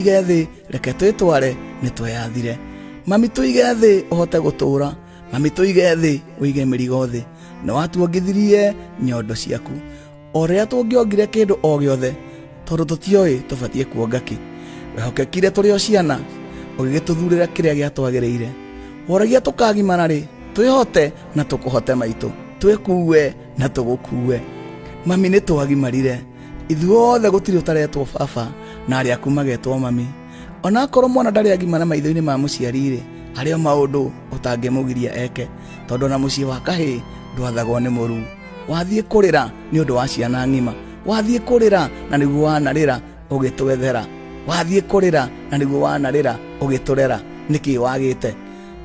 Gethi reke twitware nitweyathire mami tuige thi uhote gutura mami tuige thi uige mirigo thi no watuongithirie nyondo ciaku oria tungiongire kindu o giothe tondu tutioi tubatie kuonga ki wehokekire turi o ciana ugigituthurira kiria giatwagiriire oragia tukagimana ri twihote na tukuhote maitu twikue na tugukue mami nitwagimarire ithuothe gutiri utaretwo baba na aria kumagetwo mami ona korwo mwana ndari agimana maitho-ini ma muciari ri ario maundu utangimugiria eke tondu na mucii wa kahi ndwathagwo ni muru wathie kurira ni undu wa ciana ngima wathie kurira na niguo wanarira ugitwethera wathie kurira na niguo wanarira ugiturera niki wagite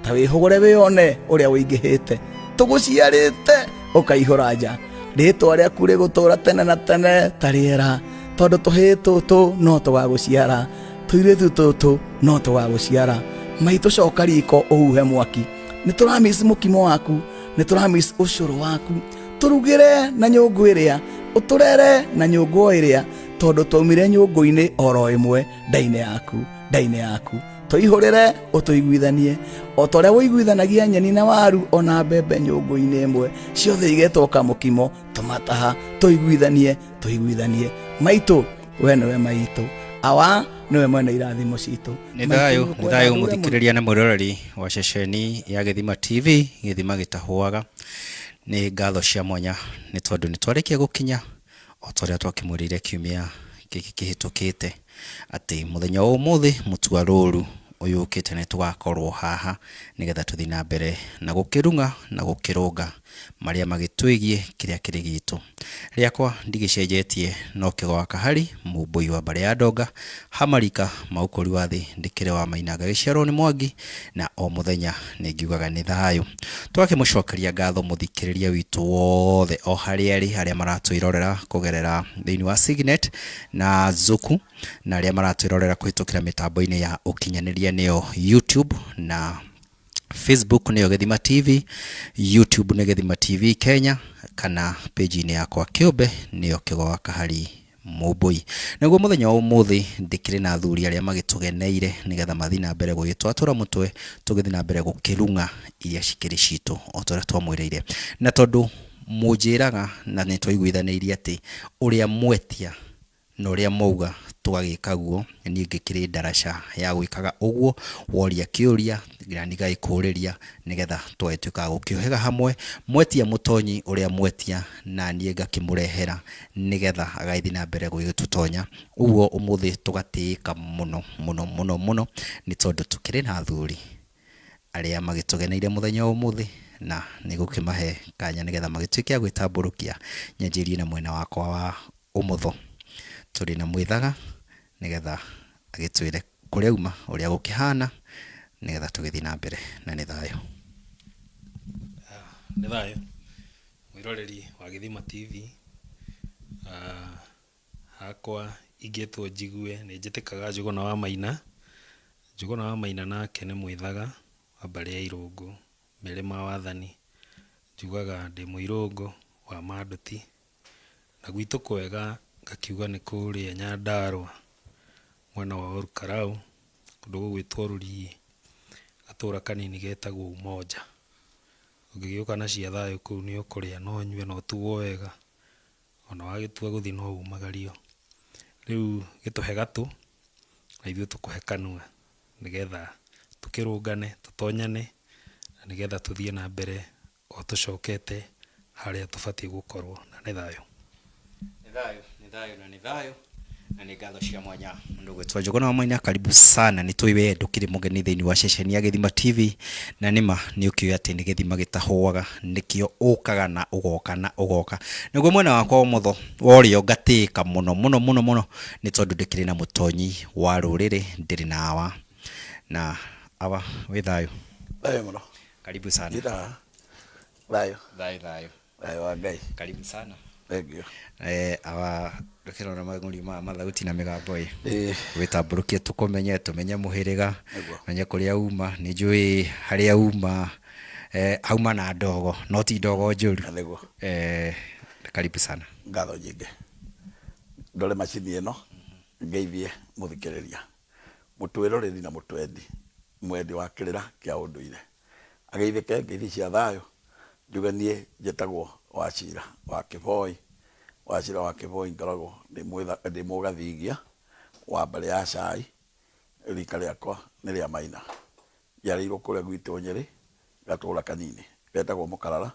ta wihugure wione uria wingihite tuguciarite ukaihura nja ritwa riaku rigutura tene na tene tariera tondu tuhi tutu no tugaguciara tuiritu tutu no tugaguciara maitu coka riko uhuhe mwaki nituramis mukimo waku nituramis ucuru waku turugire na nyungu iria uturere na nyungu iria tondu twaumire nyungu-ini oro imwe ndaine yaku tuihurire utuiguithanie otoria wiguithanagia nyeni na waru ona mbembe nyungu-ini imwe ciothe igetoka mukimo tumataha tuiguithanie maitu we niwe maitu awa niwe mwene irathimo citu ni thayo muthikiriria na muroreri wa ceceni ya Githima TV Githima gitahuaga ni ngatho cia mwanya ni tondu ni twarikia gukinya otoria twakimurire kiumia giki kihitukite ati muthenya wa umuthi mutua ruru uyu ukite ni tugakorwo haha nigetha tuthi na mbere na gukirunga na gukirunga maria magitwigie kiria kiri gitu riakwa ndigicenjetie no kigwa kahari mubui wa bare ya ndonga hamarika maukuri wa thi ndikire wa Mainaga giciarwo ni Mwangi na o muthenya ningiugaga ni thayo twakimucokeria ngatho muthikiriria witu wothe o haria maratwirorera kugerera thiini wa Signet na Zuku na aria maratwirorera kuhitukira mitambo-ini ya ukinyaniria niyo YouTube na Facebook niyo Githima TV, YouTube ni Githima TV Kenya kana page ni yakwa kiumbe niyo Kigwa Kahari Mubui. Naguo muthenya wa umuthi ndikire na athuri aria magitugeneire nigetha mathi na mbere gugitwatura mutwe tugithi na mbere gukirunga iria cikiri citu otoria twamwiriire na tondu munjiraga na nitwaiguithanirie ati uria mwetia na uria mauga tugagika guo ni ngikiri daraca ya gwikaga uguo woria kiuria ngira gaikuriria nigetha twetwika gukihega hamwe mwetia mutonyi uria mwetia na nie ngakimurehera nigetha agaithi na mbere gwitutonya uguo umuthi tugatika muno ni tondu tukiri na athuri aria magitugeneire muthenya umuthi na nigukimahe kanya nigetha magitwikia gwitamburukia nyanjirie na mwena wakwa wa umutho turi na mwithaga nigetha agitwire kuria uma uria gukihana nigetha tugithi na mbere na ni thayo mwiroreri wa Githima TV hakwa ingetwo jigue ni njitikaga Njuguna wa Maina nake ni mwithaga wa bare ya Irungu Mirima Wathani njugaga ndi muirungu wa Manduti na gwitu kwega ngakiuga ni kuria Nyandarua mwana wa Olkarau kundu gugwitwo Rurii gatura kanini getagwo Umoja ugigiuka na cia thayo kuu ni ukuria no nyue no tuwo wega ona wagitua guthi no umagario riu gituhe gatu na ithuĩ tukuhe kanua nigetha tukirungane tutonyane na nigetha tuthie na mbere o tucokete haria tubatie gukorwo na ni thayo na ni ngatho cia mwanya ndugu wetu Njuguna wa Maina karibu sana ni twiwe ndukiri mugeni thiini wa ceceni ya Githima TV na nima ni ukiuya ati ni Githima gitahuaga nikio ukaga na ugoka niguo mwena wakwa umutho worio ngatika muno ni tondu ndikiri na mutonyi wa ruriri ndiri na awa na awa wi thayo muno karibu sana thayo wa Ngai karibu sana thank you awa rekero na maguri ma mathauti na migambo witamburukie tumenye muhiriga menye kuria uma ni njui haria uma hauma na ndogo no ti ndogo njuru karibu sana ngatho nyingi ndore macini ino ngeithie muthikiriria mutwiroreri na mutwendi mwendi wa kirira kia unduire ageithike ngithi cia thayo njuganie jetagwo Wachira wa Kiboi Wachira wa Kiboi ngoragwo ndi mugathigia wa mbere ya cai rika riakwa ni ria Maina yarirwo kuria gwitu Nyeri gatura kanini getagwo Mukarara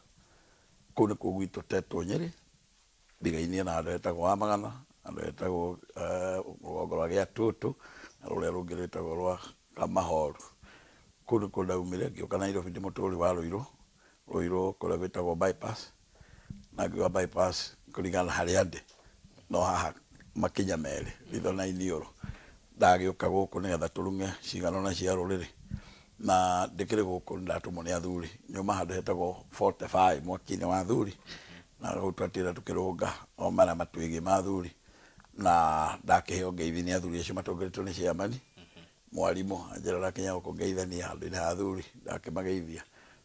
kuu ni kuo gwitu tetwo Nyeri bigaini na andu etagwo wa Magana andu etagwo rũgongo rwa Gĩatutu na rũrĩa rũngĩ rwĩtagwo rwa Kamahoru kuu nĩ kuo ndaumire ngĩũka Nairobi ndĩ mũtũũri wa Ruiru kũrĩa gwĩtagwo bypass na ngiuga bypass kũringana harĩa ndĩ no haha makinya merĩ ritho na iniũrũ ndagĩũka gũkũ nĩgetha tũrunge ciganona cia rũrĩrĩ na ndĩkĩrĩ gũkũ ndatũmwo nĩ athuri nyuma handũ hetagwo 45 mwaki-inĩ wa athuri na gũtwatĩra tũkĩrũnga o marĩa matwĩgie ma athuri na ndakĩheo ngeithi nĩ athuri acio matongoretio nĩ chairman mwarimũ anjĩraga Kenya gũkũ ngeithania handũ-inĩ ha athuri ndakĩmageithia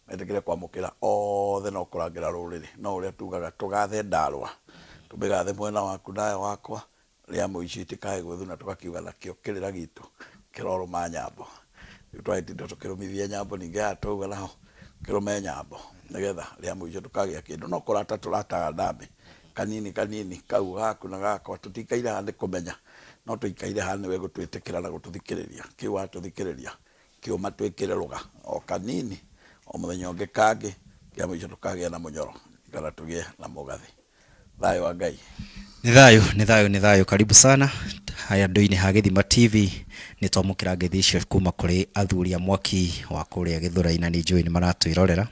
metĩkĩre kwamũkĩra othe no kũrangĩra rũrĩrĩ no ũrĩa tugaga tũgathe Ndarũa tũmĩgathe mwena waku nayo wakwa rĩa mũici itikae gwethu na tũgakiuga nakĩo kĩrĩra gitũ kĩrorũma nyambo twatinda tũkĩrũmithia nyambo ningĩ atauga naho kĩrũme nyambo nĩgetha rĩa mũico tũkagĩa kĩndũ no kũrata tũrataga ndamĩ kanini kau gaku na gakwa tũtikaire haha nĩ kũmenya no tũikaire haha nĩwe gũtwĩtĩkĩra na gũtũthikĩrĩria kĩu watũthikĩrĩria kĩũma twĩkĩre rũga o kanini o mũthenya ũngĩ kangĩ rĩa mũico tũkagĩa na mũnyoro kana tũgĩe na mũgathi thayũ wa Ngai Nĩ thayo karibu sana haya ndoini ha Gĩthima TV nĩ twamũkĩra ngeithi icio kuma kũrĩ athuri a mwaki wa kũrĩa Gĩthũrai-inĩ nĩ njũĩ nĩ maratwĩrorera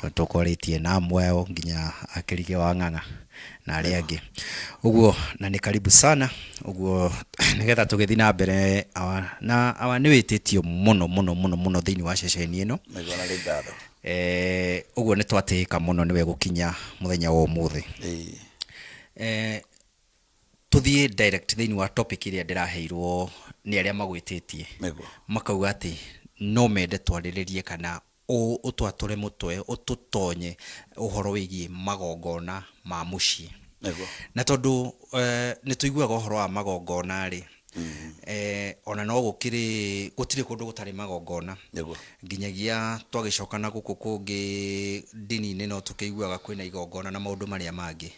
tũkwarĩtie na amwe nginya akĩrige wa Ng'ang'a na arĩa angĩ ũguo na nĩ karibu sana ũguo nĩgetha tũgĩthiĩ na mbere na awa nĩ wĩtĩtio mũno thĩinĩ wa ceceni ĩno ũguo nĩ twatĩĩka mũno nĩwe gũkinya mũthenya wa ũmũthĩ tuthiĩ direct thĩinĩ wa topic iria ndĩraheirwo nĩ arĩa magwĩtĩtie makauga atĩ no mende twarĩrĩrie kana ũtwatũre mũtwe ũtũtonye ũhoro wĩgiĩ magongona ma mũciĩ na tondũ nĩ tũiguaga ũhoro wa magongona rĩ ona no gũtirĩ kũndũ gũtarĩ magongona nginyagia twagĩcoka na gũkũ kũngĩ ndini-inĩ no tũkĩiguaga kwĩna igongona na maũndũ marĩa mangĩ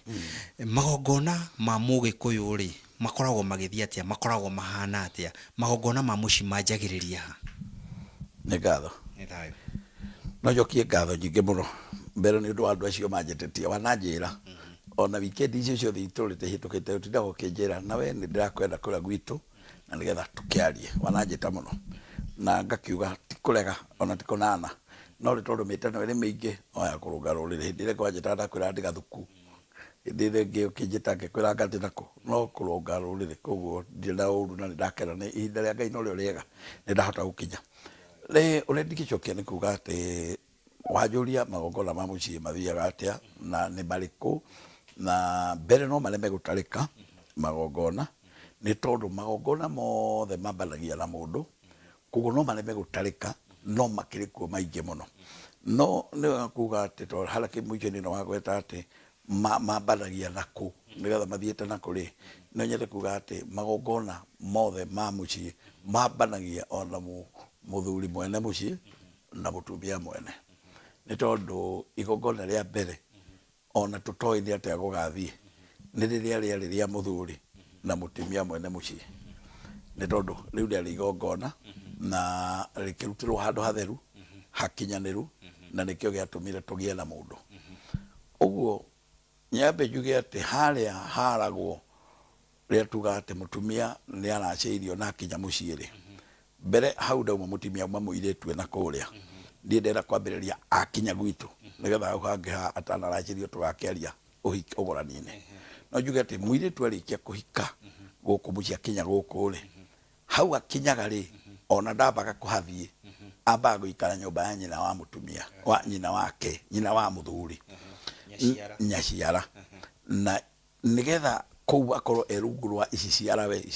magongona ma Mũgĩkũyũ rĩ makoragwo magĩthiĩ atĩa makoragwo mahana atĩa magongona ma mũciĩ manjagĩrĩria ha nĩ ngatho no njokie ngatho nyingĩ mũno mbere nĩ ũndũ wa andũ acio manjĩtĩtie wananjĩra ona weekend icio ciothe itũrĩte hĩtũkĩte ũtindaga ũkĩnjĩra nawe nĩ ndĩrakwenda kũrĩa gwitũ na nĩgetha tũkĩarie wananjĩta mũno na ngakiuga ti kũrega ona ti kũnana no rĩ tondũ mĩtano ĩrĩ mĩingĩ oya kũrũnga rũrĩrĩ hĩndĩ ĩrĩa kwanjĩta ndakwĩra ndĩ gathuku hĩndĩ ĩrĩa ĩngĩ ũkĩnjĩta ngĩkwĩra ngatĩ nako no kũrũnga rũrĩrĩ koguo ndirĩ na ũru na nĩ ndakena nĩ ihinda rĩa Ngai no rĩo rĩega nĩ ndahota gũkinya ũrĩa ndingĩcokia nĩ kuga atĩ wanjũria magongona ma mũciĩ mathiaga atĩa na nĩ marĩkũ na mbere no mareme gũtarĩka magongona nĩ tondũ magongona mothe mambanagia na mũndũ koguo no mareme gũtarĩka no makĩrĩ kuo maingĩ mũno no nĩ kuga atĩ tondũ harĩa mũico-inĩ no wagweta atĩ mambanagia na kũ nĩgetha mathiĩte na kũrĩ no nyende kuga atĩ magongona mothe ma mũciĩ mambanagia ona mũthuri mwene mũciĩ na mũtumia mwene nĩ tondũ igongona rĩa mbere ona tũtoĩ nĩ atĩa gũgathiĩ nĩ rĩrĩa rĩarĩ rĩa mũthuri na mũtumia mwene mũciĩ nĩ tondũ rĩu rĩarĩ igongona na rĩkĩrutĩrwo handũ hatheru hakinyanĩru na nĩkĩo gĩatũmire tũgĩe na mũndũ ũguo nyambe njuge atĩ harĩa haragwo rĩrĩa tuga atĩ mũtumia nĩ aracĩirio na akinya mũciĩ rĩ mbere hau ndauma mũtumia uma mũirĩtu na kũrĩa ndiĩ ndenda kwambĩrĩria akinya gwitũ nĩgetha hau hangĩ atanaracĩrio tũgakĩaria ũgũrani-inĩ no njuge atĩ mũirĩtu arĩkia kũhika gũkũ mũciĩ akinya gũkũ rĩ hau akinyaga rĩ ona ndambaga kũhathiĩ ambaga gũikara nyũmba ya nyina wa mũtumia wa nyina wake nyina wa mũthuri nyaciara na nĩgetha kũu akorwo rungu rwa ici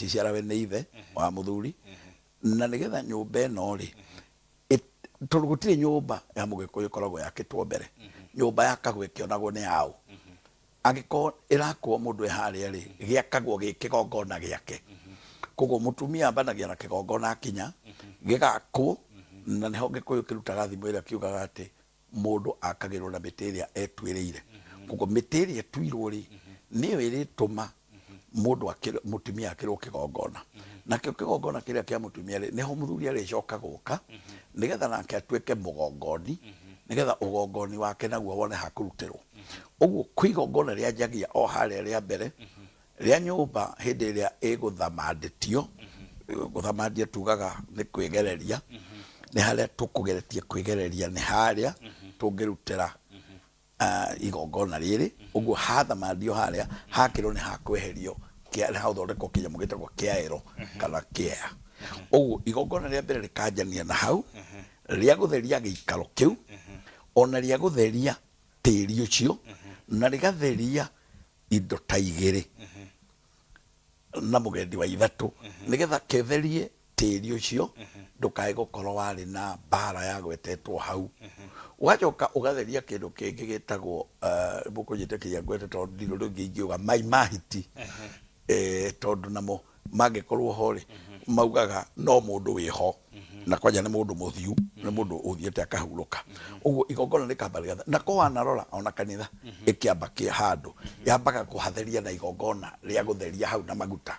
ciarawe nĩ ithe wa mũthuri na nĩgetha nyũmba ĩno rĩ tondũ gũtirĩ nyũmba ya Mũgĩkũyũ ĩkoragwo yakĩtwo mbere nyũmba yakagwo ĩkĩonagwo nĩ yaũ angĩkorwo ĩrakwo mũndũ harĩa rĩ gĩakagwo gĩ kĩgongona gĩake kogo mutumia ambanagia na kigongona kinya gigakwo na neho gikuyu kirutaga thimu ira kiugaga ati mundu akagirwo na miti iria etwiriire kogo miti iria etwirwo ri niyo irituma mundu mutumia akirwo kigongona nakio kigongona kiria kia mutumia ri neho muthuri aricoka guka nigetha nake atuike mugongoni nigetha ugongoni wake naguo wone hakurutirwo uguo kwigongona ria njagia o haria ria mbere ria nyumba hindi iria iguthamanditio guthamandia tugaga ni kwigereria ni haria tukugeretie kwigereria ni haria tungirutira igongona riri uguo hathamandio haria hakirwo ni hakweherio kia na hathondekwo kinyamu gitagwo kiaero kana kia uguo igongona ria mbere rikanjania na hau ria gutheria giikaro kiu ona ria gutheria tiri ucio na rigatheria indo ta igiri na mugendi wa ithatu nigetha ketherie tiri ucio ndukae gukorwo wari na bara ya gwetetwo hau ugacoka ugatheria kindu kingi gitagwo bukujitekia gwete tondu ndiro rungiingiuga mai mahiti tondu namo mangikorwo hori maugaga no mundu wiho na kwanja ni mundu muthiu ni mundu uthiete akahuruka uguo igongona nikambarigatha na ko wanarora ona kanitha ikiamba kia handu yambaga kuhatheria na igongona ria gutheria hau na maguta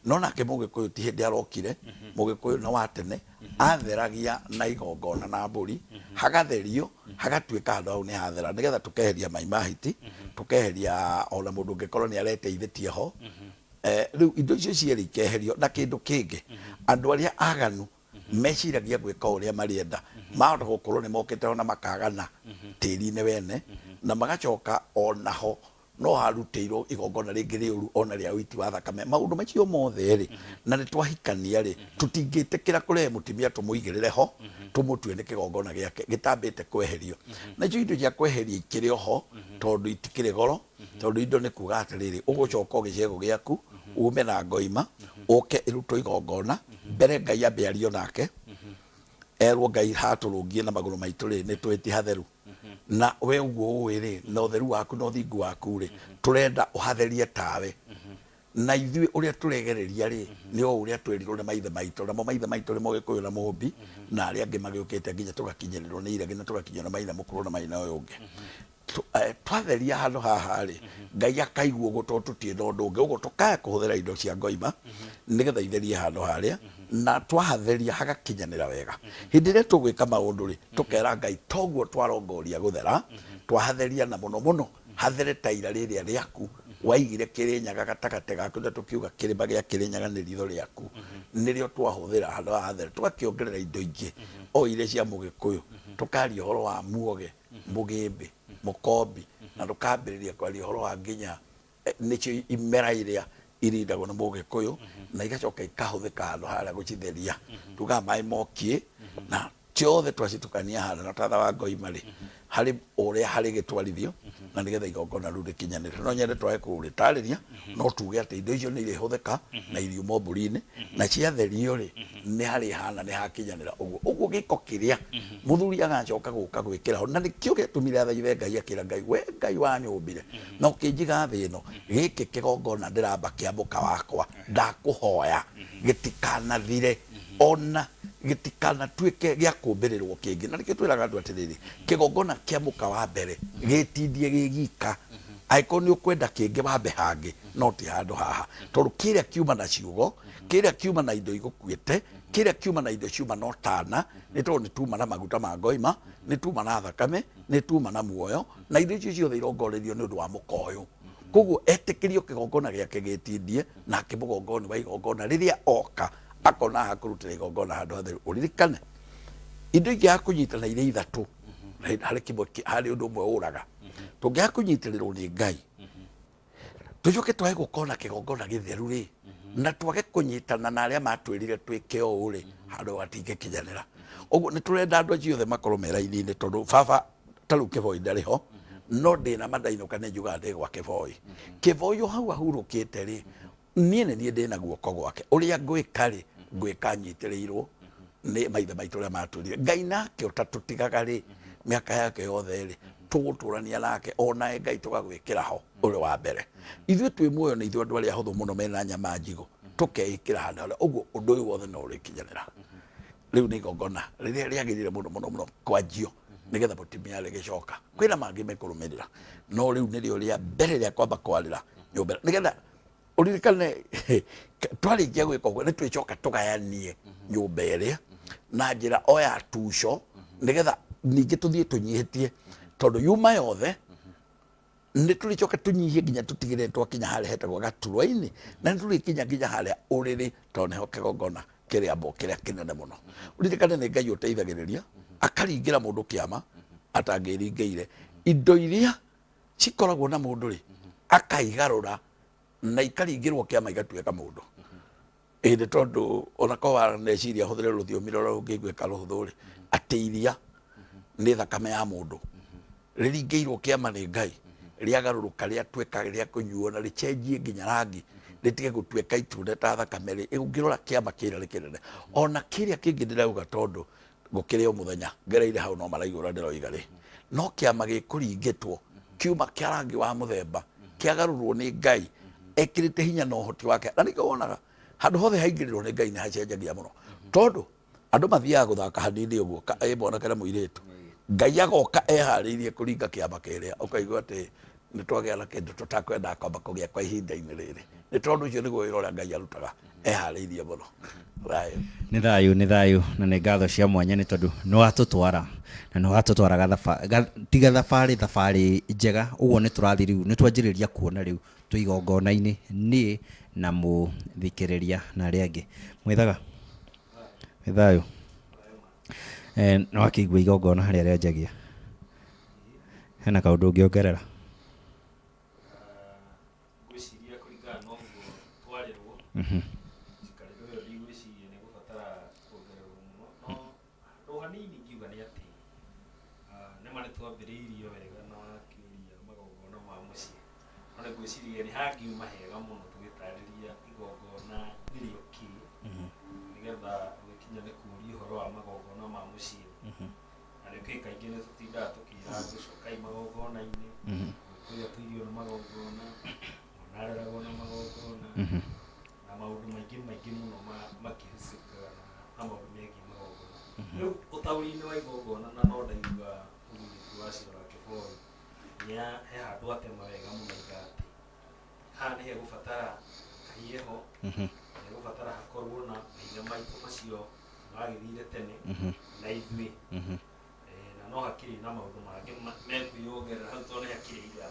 no nake mugikuyu ti hindi arokire mugikuyu na watene atheragia na igongona na mburi hagatherio hagatuika handu hau ni hathera nigetha tukeheria mai mahiti tukeheria ona mundu ngikorwo ni areteithitie ho riu indo icio cieri ikeherio na kindu kingi andu aria aganu meciragia gwika uria marienda mahota gukorwo ni mokite ona makagana tiri-ini wene na magacoka onaho no haruteirwo igongona ringi riuru ona ria uiti wa thakame maundu macio mothe ri na ni twahikania ri tutingitikira kurehe mutimia tumuigirire ho tumutue ni kigongona giake gitambite kweherio na icio indo cia kweheria ikiri ho tondu itikiri goro tondu indo ni kuga atiriri ugucoka gicego giaku ume na ngoima uke iruto igongona mbere Ngai ambiario nake erwo Ngai haturungie na maguru maitu ri ni twiti hatheru na we uguo ri no theru waku no thingu waku ri turenda uhatherie tawe na ithui uria turegereria ri ni o uria twerirwo ni maithe maitu na maithe maitu ri mogikuyu na mumbi na aria angi magiukite nginya tugakinyirirwo ni iragi na tugakinywo na maina mukuru na maina uyu ungi twatheria handu haha ri Ngai akaigua uguo tondu tutie na undu ungi uguo tukaya kuhuthira indo cia ngoima nigetha itherie handu haria na twahatheria hagakinyanira wega hindi iria tugwika maundu ri tukera Ngai toguo twarongoria guthera twahatheria na muno hathere ta ira riria riaku waigire Kirinyaga gatagate gaku na tukiuga kirima gia Kirinyaga ni ritho riaku nirio twahuthira handu hathere twakiongerera indo ingi o ile cia mugikuyu tukaria horo wa muoge mugimbi mukombi na tukambiriria kwaria horo wa nginya nicio imera iria irindagwo na mugikuyu na igacoka ikahuthika handu haria gucitheria tuga mai mokie na ciothe twacitukania handu na tatha wa ngoima ri hari uria hari gitwarithio na nigetha igongona riu rikinyanire no nyende twae kuritariria no tuge ati indo icio ni irihuthika na iriumo mburi-ini na ciatherio ri ni hari hana ni hakinyanira uguo giko kiria muthuri agacoka guka gwikira ho na nikio gitumire athaithe Ngai akira Ngai we Ngai wa nyumbire no kinjiga thi ino giki kigongona ndiramba kiambuka wakwa ndakuhoya gitikanathire ona gitikana tuike gya kumbirirwo kingi na nikio twiraga andu atiriri kigongona kiambuka wa mbere gitindie gigika aiko ni ukwenda kingi wambe hangi no ti handu haha tondu kiria kiuma na ciugo kiria kiuma na indo igukuite kiria kiuma na indo ciuma no tana ni tondu ni tuma na maguta ma ngoima ni tuma na thakame ni tuma na muoyo na indo icio ciothe irongorerio ni undu wa mukoyo koguo etikirio kigongona giake gitindie na kimugongoni wa igongona riria oka akona hakurutira igongona handu hatheru uririkane indo ingi akunyitana iria ithatu hari kimwe hari undu umwe uraga tungia kunyitirwo ni Ngai tujoke twae gukona kigongona githeru ri na twage kunyitana na aria matwirire twike o uri handu hatinge kinyanira uguo ni turenda andu ciothe makorwo meraini-ini tondu baba taru kivoi ndariho no ndina mandainũka nĩ njuga ndĩ gwa kĩboi kĩboi hau ahurũkĩte rĩ niĩ nĩ niĩ ndĩna guoko gwake ũrĩa ngwĩka rĩ ngwĩka nyitĩrĩirwo nĩ maithe maitũ ũrĩa matũrire Ngai nake ũtatũtigaga rĩ mĩaka yake yothe rĩ tũgũtũrania nake ona Ngai tũgagwĩkĩra ho ũrĩ wa mbere ithuĩ twĩ muoyo nĩ ithuĩ andũ arĩa ahũthũ mũno mena nyama njigũ tukekira handa uguo undu uyu wothe no urikinyanira riu ni igongona riria riagirire muno kwanjio nigetha mutimia rigicoka kwina mangi mekurumirira no riu nirio ria mbere ria kwamba kwarira nyumba nigetha uririkane twarikia gwika uguo ni twicoka tugayanie nyumba iria na njira o ya tuco nigetha ningi tuthie tunyihitie tondu yuma yothe ni turicoka tunyihie nginya tutigire twakinya haria hetagwo gaturwa-ini na ni turikinya nginya haria uriri tondu niho kigongona kiriambo kiria kinene muno uririkane ni Ngai uteithagiriria akaringira mundu kiama atangiringeire indo iria cikoragwo na mundu ri akaigarura na ikaringirwo kiama igatuika mundu indi tondu ona ko waneciria huthire ruthiomi rora ungigwika ruhuthu ri ati iria ni thakame ya mundu riringeirwo kiama ni Ngai riagaruruka ria tweka ria kunyuo na richenjie nginya rangi ritige gutweka itunda ta thakame ri ungirora kiama kira rikinene ona kiria kingi ndirauga tondu gukire o muthenya ngereire hau no maraigura ndiroiga ri no kiama gikuringitwo kiuma kia rangi wa muthemba kiagarurwo ni Ngai ekirite hinya no hoti wake na niko wonaga handu hothe haingirirwo ni Ngai ni hacenjagia muno tondu andu mathiaga guthaka hanini uguo ka bona kana muiritu Ngai agoka ehariirie kuringa kiama kiria ukaigua ati ni twagia na kindu tutakwenda kwamba kugia kwa ihinda-ini riri ni tondu ucio niguo wira uria Ngai arutaga ehariirie muno ni thayu na ni ngatho cia mwanya ni tondu no watutwara na no watutwara tiga thabari njega uguo ni turathi riu ni twanjiriria kuona riu tuigongona-ini ni na muthikiriria na aria angi mwithaga ni thayu no akigwa igongona haria rianjagia hena kaundu ungiongerera gwiciria kuringana no guo twarirwo cikarĩrwo ĩyo ndigwĩciria nĩ gũbatara kuongererwo mũno no handũ hanini ingiuga nĩ atĩ nĩma nĩ twambĩrĩirio wega na kĩũria magongona ma mũciĩ no nĩ gwĩciria nĩ hangiuma hega mũno tũgĩtarĩria igongona nĩrĩo kĩ nĩgetha gũgĩkinya nĩ kũũria ũhoro wa magongona ma mũciĩ na nĩkĩĩ kaingĩ nĩ tũtindaga tũkĩra andũ cokai magongona-inĩ gwĩkũrĩa tuirio nĩ magongona onareragwo na magongona na maũndũ maingĩ mũno makĩhusĩkaga na maũndũ megiĩ magongona rĩu ũtaũri-inĩ wa igongona na no ndaiga ũgũgĩtu wa Cira wa Kĩboi he handũ atema wega mũno atĩ haha nĩ hegũbatara kahiĩho hegũbatara hakorwo na maithe maitũ macio magĩthire tene na ithuĩ na no hakĩrĩ na maũndũ mangĩ mekwĩyongerera hau tondũ nĩ hakĩrĩ ira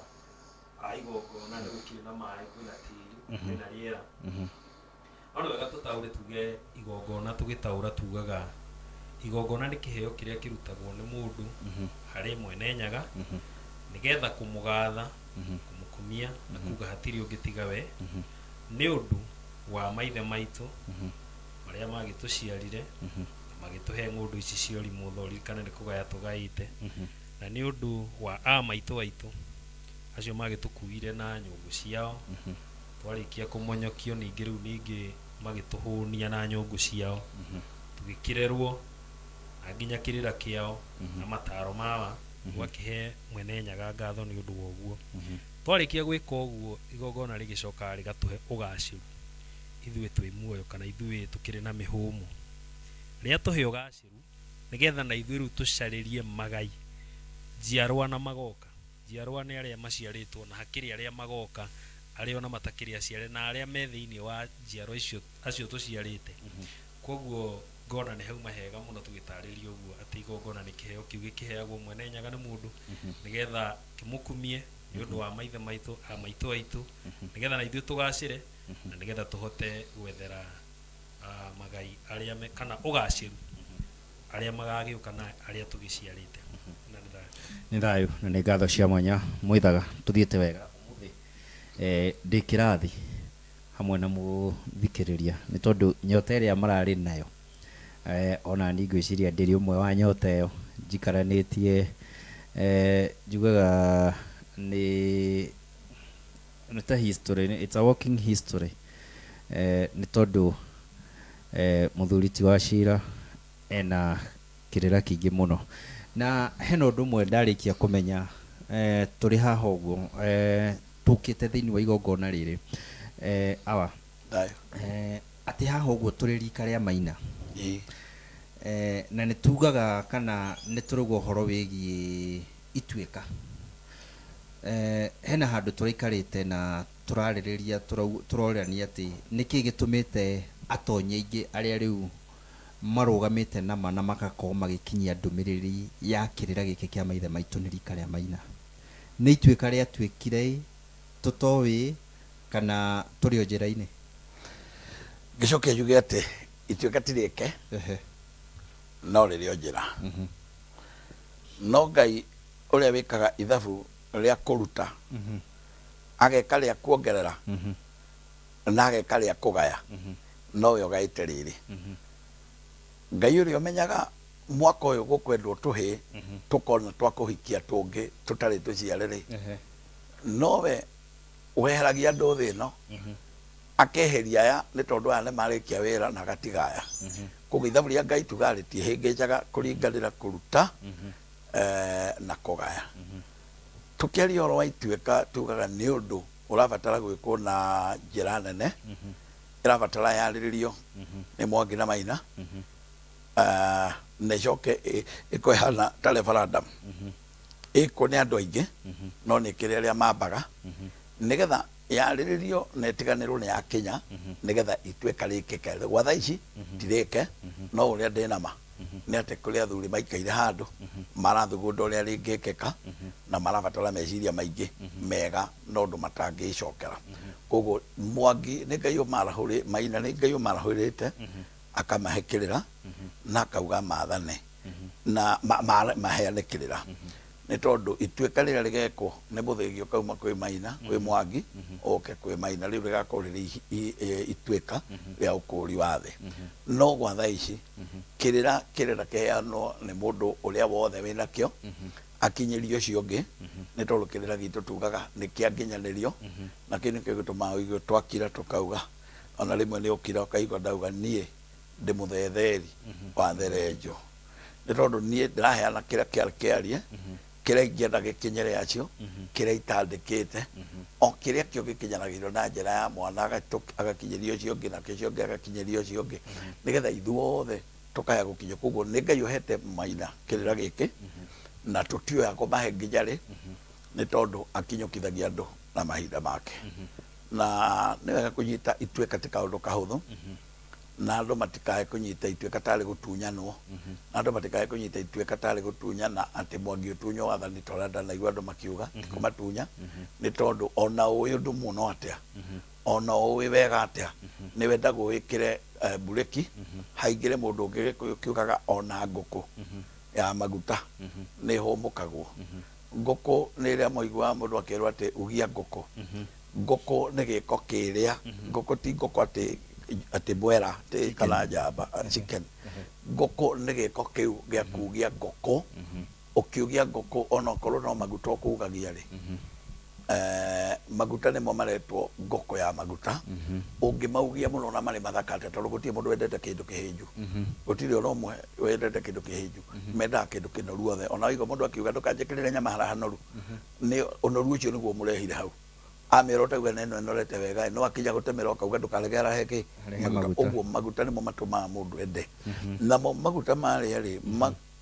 igongona nĩ gũkĩrĩ na maĩ kwĩna tĩri kwĩna rĩera no nĩ wega tũtaũre tuge igongona tũgĩtaũra tugaga igongona nĩ kĩheo kĩrĩa kĩrutagwo nĩ mũndũ harĩ Mwene Nyaga nĩgetha kũmũgatha kũmũkumia na kuga hatirĩ ũngĩ tiga we nĩ ũndũ wa maithe maitũ marĩa magĩtũciarire magĩtũhe ng'ũndũ ici cia ũrimũ thorikana nĩ kũgaya tũgaĩte na nĩ ũndũ wa maitũ aitũ acio magĩtũkuire na nyũngũ ciao twarĩkia kũmonyokio ningĩ rĩu ningĩ magĩtũhũnia na nyũngũ ciao tũgĩkĩrerwo na nginya kĩrĩra kĩao na mataro mawa gwakĩhe Mwene Nyaga ngatho nĩ ũndũ wa ũguo twarĩkia gwĩka ũguo igongona rĩgĩcokaga rĩgatũhe ũgacĩru ithuĩ twĩ muoyo kana ithuĩ tũkĩrĩ na mĩhũmũ rĩrĩa tũhe ũgacĩru nĩgetha na ithuĩ rĩu tũcarĩrie magai njiarwa na magoka njiarwa nĩ arĩa maciarĩtwo na hakĩrĩ arĩa magoka arĩa ona matakĩrĩ aciare na arĩa me thĩinĩ wa njiarwa acio tũciarĩte koguo ngona nĩ hauma hega mũno tũgĩtarĩria ũguo atĩ igongona nĩ kĩheo kĩu gĩkĩheagwo Mwene Nyaga nĩ mũndũ nĩgetha kĩmũkumie nĩ ũndũ wa maithe maitũ maitũ aitũ nĩgetha na ithuĩ tũgacĩre na nĩgetha tũhote gwethera magai arĩa kana ũgacĩru arĩa magagĩũka na arĩa tũgĩciarĩte nĩ thayu na nĩ ngatho cia mwanya mwithaga tũthiĩte wega ũmũthĩ ndĩ kĩrathi hamwe na mũthikĩrĩria nĩ tondũ nyota ĩrĩa mararĩ nayo ona ni ngwĩciria ndĩrĩ ũmwe wa nyota ĩyo njikaranĩtie njugaga nĩ ta history, it's a walking history nĩ tondũ mũthuri ti wa Cira ena kĩrĩra kĩingĩ mũno na hena ũndũ ũmwe ndarĩkia kũmenya tũrĩ haha ũguo tũkĩte thĩinĩ wa igongona rĩrĩ ati haha uguo turi rika ria Maina na nitugaga kana nituruga uhoro wigie Ituika hena handu turikarite na turaririria turorania ati niki gitumite atonye ingi aria riu marugamite na makako magikinyia ndumiriri ya kirira giki kia maithe maitu ni rika ria Maina ni Ituika ria twikire tutowi kana turi o njira-ini gicoke yuge ati Ituika tirike no ririo njira no Ngai uria wikaga ithabu ria kuruta ageka ria kuongerera na ageka ria kugaya no yo gaite riri Ngai uria umenyaga mwaka uyu gukwendwo tuhi tukona twakuhikia tungi tutari tuciarire nowe weheragia andu thi no akeheria aya ni tondu aya ni marikia wira na gatigaya koguo ithabu ria Ngai tuga ritihingicaga kuringanira kuruta na kugaya tukiaria oro wa Ituika tugaga ni undu urabatara gwikwo na njira nene irabatara yariririo ni Mwangi na Maina na icoke ikoihana ta referendum iko ni andu aingi no ni kiri aria mambaga nigetha yariririo na itiganirwo ni yakinya nigetha Ituika rikike gwa thaa ici tirike no uria ndinama ni ati kuri athuri maikaire handu marathugunda uria ringikika na marabatara meciria maingi mega no ndu matangicokera koguo Mwangi ni Ngai umarahuri Maina ni Ngai umarahurite akamahekirira na akauga mathane na maheane kirira ni tondu Ituika riria rigekwo ni muthigio kauma kwi Maina kwi Mwangi oke kwi Maina riu rigakorwo riri Ituika ria ukuri wa thi no gwa thaa ici kirira keheanwo ni mundu uria wothe wina kio akinyirio ucio ungi ni tondu kirira gitu tugaga ni kianginyanirio na kini gituma igwe twakira tukauga ona rimwe ni ukira ukaigwa ndauga nie ndi muthetheri wa therenjo ni tondu nie ndiraheana kira kiarie kira ingenda gikinyere acio kira itandikite o kiria kio gikinyanagirwo na njira ya mwana agakinyirio ucio ungi na kicio ungi agakinyirio ucio ungi nigetha ithuothe tukaya gukinya koguo ni Ngai uhete Maina kirira giki na tutioya kumahe nginya ri ni tondu akinyukithagia andu na mahinda make na ni wega kunyita Ituika ti kaundu kahuthu na andu matikae kunyita Ituika tari gutunyanwo na andu matikae kunyita Ituika tari gutunyana ati Mwangi utunyo wathani torenda na igwa andu makiuga kumatunya ni tondu ona uyu ndu muno atia ona uwi wega atia ni wenda gwikire bureki haingire mundu ungi kiugaga ona nguku ya maguta ni homukagwo nguku ni ria moigwa mundu akirwa ati ugia nguku nguku ni giko kiria nguku ti nguku ati bwera ti kana njamba chicken nguku ni giko kiu gia kugia nguku ukiugia nguku ona korwo no maguta ukugagia ri maguta nimo maretwo nguku ya maguta ungimaugia muno na mari mathakate tondu gutie mundu wendete kindu kihinju gutire ono mwe wendete kindu kihinju menda kindu kinoru othe ona igo mundu akiuga ndukanjikirire nyama hara hanoru ni onoru ucio niguo murehire hau amero tauga neno norete wega no akinya gutemera ukauga ndukaregera heki uguo maguta nimo matuma mundu ende na maguta mari ari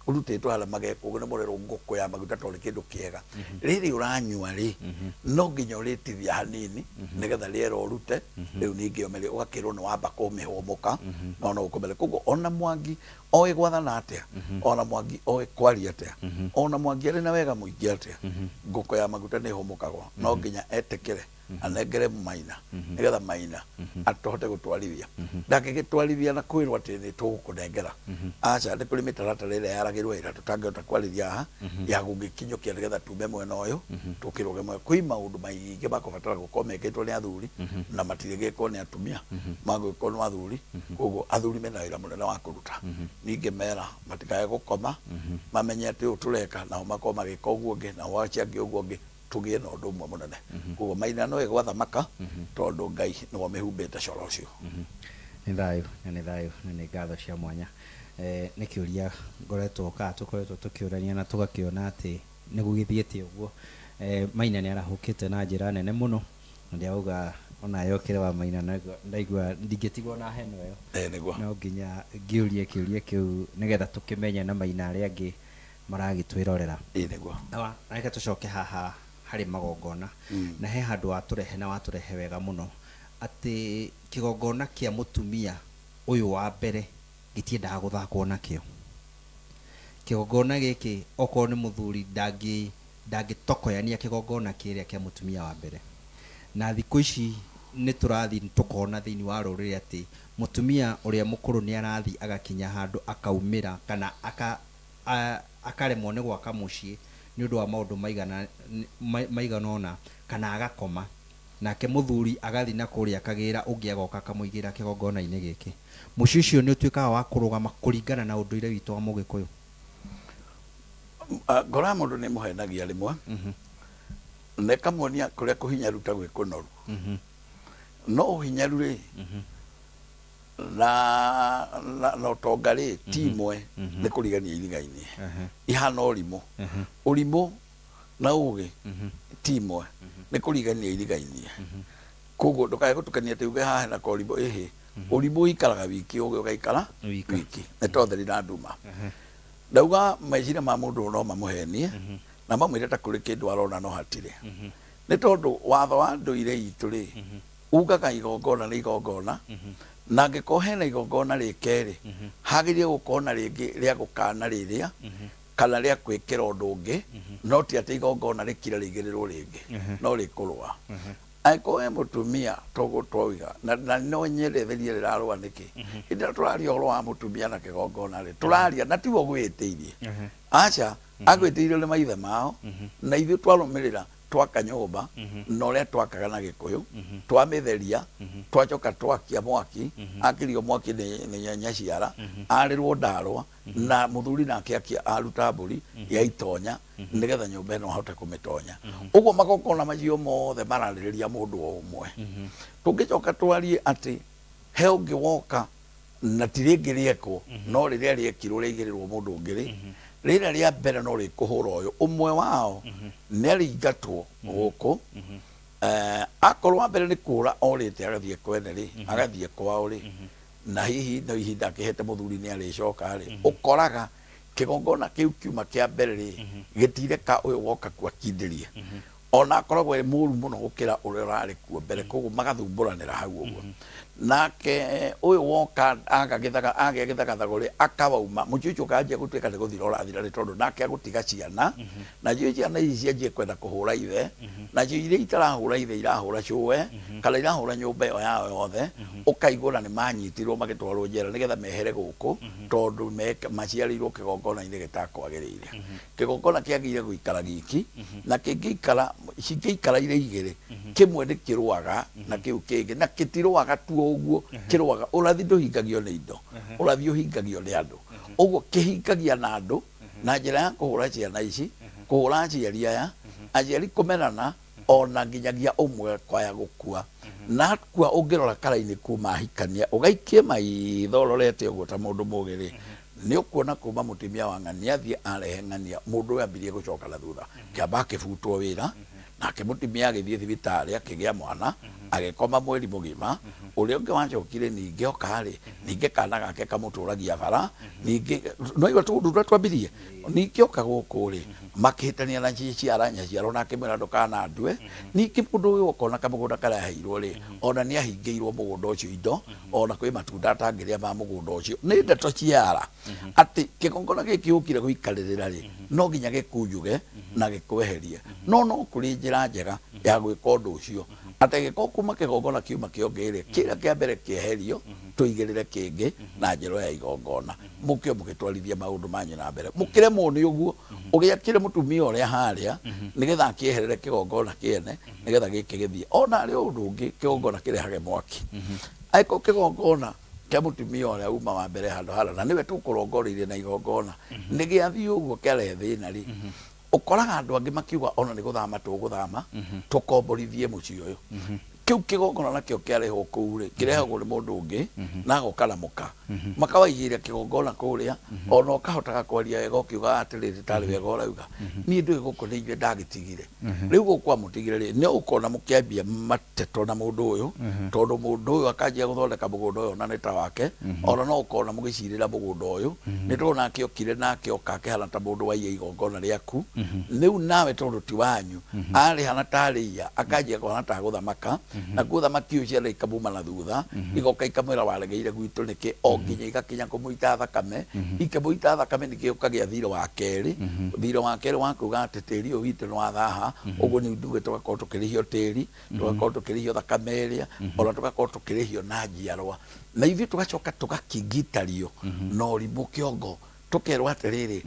urutitwo hala magekwo ni murero nguku ya maguta tori kindu kiega riri uranyua ri no nginya uritithia hanini nigetha riero urute riu ningi omeri ugakirwo ni wamba kumihomoka no no ukomere koguo ona Mwangi oe gwathana atia ona Mwangi oe kwaria atia ona Mwangi ari na wega muingi atia nguku ya maguta ni homokagwo no nginya etekere anengere Maina nigetha Maina atohote gutwarithia ndakigitwarithia na kwirwo ati ni tugukunengera acha ni kuri mitaratara ire yaragirwo ira tutangihota kwarithia ha ya gugikinyukia nigetha tume mwena uyu tukiruge mwe kwi maundu maingi bakubatara gukorwo mekitwo ni athuri na matirigikwo ni atumia magwikwo ni athuri koguo athuri mena wira munene wa kuruta ningi mera matikae gukoma mamenye ati utureka nao makorwo magika uguo ngi na wachiangi uguo ngi tugie na undu mwe munene koguo Maina no egwathamaka tondu Ngai no mehumbite coro ucio ni thayo ni ngatho cia mwanya ni kiuria ngoretwo ka tukoretwo tukiurania na tugakiona ati ni gugithiete uguo Maina ni arahukite na njira nene muno ndia uga ona yokire wa maina ndaigua ndingitigwo na heno yo niguo no nginya ngiurie kiurie kiu nigetha tukimenya na maina ari angi maragitwirorera niguo na reke tucoke haha hari magongona na he handu waturehe na waturehe wega muno ati kigongona kia mutumia uyu wa mbere gitiendaga guthakwo nakio kigongona giki oko ni muthuri ndangitokoyania kigongona kiria kia mutumia wa mbere na thiku ici ni turathi tukona thiini wa ruriri ati mutumia uria mukuru ni arathi agakinya handu akaumira kana akaremwo ni gwaka mucii ni undu wa maundu maiganona kana agakoma nake muthuri agathi na kuria akagira ungi agoka kamuigira kigongona-ini giki mucii ucio ni utuikaga wa kurugama kuringana na unduire witu wa Mugikuyu ngora mundu ni muhenagia rimwe nekamuonia kuria kuhinyaru ta gwi kunoru no uhinyaru ri na utonga ri timwe ni kurigania iriga-ini ihana urimu na ugi timwe ni kurigania iriga-ini koguo ndukae gutukania ati uge haha na korimbo ihi urimu ikaraga wiki ugi ugaikara wiki netotheri na nduma ndauga meciria ma mundu no mamuhenie na mamwire ta kuri kindu arona no hatire ni tondu watho wa nduire itu ri ugaga igongona ni igongona na ngiko hena igongona rikeri hagirie gukona ringi ria gukana riria kana ria kwikira undu ungi no ti ati igongona rikira rigirirwo ringi no rikurwa aiko mutumia togo twoiga na no nyeretherie rirarwa niki indi turaria oro wa mutumia na kigongona ri turaria na tiwo gwitiirie acha agwitiirie le maithe mao na ithu twarumirira twaka nyumba no ria twakaga na Gikuyu twamitheria twacoka twakia mwaki akirio mwaki ni nyanya ciara arirwo ndarwa na muthuri nake akia aruta mburi ya itonya nigetha nyumba ino ahote kumitonya uguo magongona macio mothe maraririria mundu o umwe tungicoka twarie ati he ungi woka na tiringi rieko no riria riekirwo rigirirwo mundu ungiri rira ria mbere no rikuhura uyu umwe wao ni aringatwo guku akorwo mbere ni kura orite agathie kwene ri agathie kwao ri na hihi no ihinda akihete muthuri ni aricoka ri ukoraga kigongona kiu kiuma kia mbere ri gitireka uyu woka kwakindirie ona akoragwo e muru muno gukira uria urari kuo mbere koguo magathumburanira hau uguo nake uyu woka agagithaga thaguri akawauma muchuchu kanjia gutwika ni guthira urathira ri tondu nake agutiga ciana na ciana ici cianjie kwenda kuhura ithe na iria itarahura ithe irahura cuwe kana irahura nyumba iyo yao yothe ukaigura ni manyitirwo magitwarwo njera nigetha mehere guku tondu maciarirwo kigongona-ini gitakwagirire kigongona kiagire guikara giki na kingikara cingĩikara ire igĩrĩ kĩmwe nĩ kĩrũaga na kĩu kĩngĩ na kĩtirũaga tu ũguo kĩrũaga ũrathi ndũhingagio nĩ indo ũrathi ũhingagio nĩ andũ ũguo kĩhingagia na andũ na njĩra ya kũhũra ciana ici kũhũra aciari aya aciari kũmenana ona nginyagia ũmwe kwaya gũkua na akua ũngĩrora kara-inĩ kuma ahikania ũgaikie maitho ũrorete ũguo ta mũndũ mũgĩ-rĩ ni ukuona kuma mutumia wa ng'ania athie arehe ng'ania mundu uyu ambirie gucoka na thutha kiamba akibutwo wira nake mutumia agithie thibitari akigia mwana agikoma mweri mugima uria ungi wacokire ningi okari ningi kana gake kamuturagia bara ningi no iwa tundu twambirie ningi oka guku ri makihitania na ciara nyaciaro nake mwira ndukana ndue ningi mundu uyu ukona kamugunda karaheirwo ri ona ni ahingiirwo mugunda ucio indo ona kwi matunda atangiria ma mugunda ucio ni ndeto ciara ati kigongona giki ukire guikaririra ri no nginya gikunjuge na gikweherie no kuri njira njega ya gwika undu ucio ati giko kuma kigongona kiuma kiongere kira kia mbere kieherio tuigirire kingi na njiro ya igongona mukio mugitwarithia maundu manyu na mbere mukiremwo ni uguo ugiakire mutumia uria haria nigetha akieherere kigongona kiene nigetha giki githie ona ari undu ungi kigongona kirehage mwaki aiko kigongona kia mutumia uria uma wa mbere handu hala na niwe tukurongoririe na igongona nigiathie uguo kiarehe thina ri ukoraga andu angi makiuga ona ni guthama tuguthama tukomborithie mucii uyu kiu kigongona nakio kiareho kuu ri kirehagwo ni mundu ungi na agokana muka makawaigire kigongona kuria ona ukahotaga kwaria wega ukiuga atiriri tari wega urauga ni ndu guku ni ithuĩ ndagitigire riu gukwa mutigire ri ni ukona mukiambia mateto na mundu uyu tondu mundu uyu akanjia guthondeka mugunda uyu na ni ta wake ona no ukona mugicirira mugunda uyu ni ndona akiokire na akioka akihana ta mundu wa igongona riaku riu nawe tondu ti wanyu ari hana tariya akanjia kuhana ta guthamaka na guthamaki ucio ri kamuma na thutha igoka ikamwira waregeire gwitu niki o nginya igakinya kumuita thakame ikamuita thakame niki ukagia thiro wa keri wakuga ati tiri uyu witu ni wathaha uguo ni nduge tugakorwo tukirihio tiri tugakorwo tukirihio thakame iria ona tugakorwo tukirihio na njiarwa na ithuĩ tugacoka tugakingitario na ũrimũ kĩongo tukerwo atiriri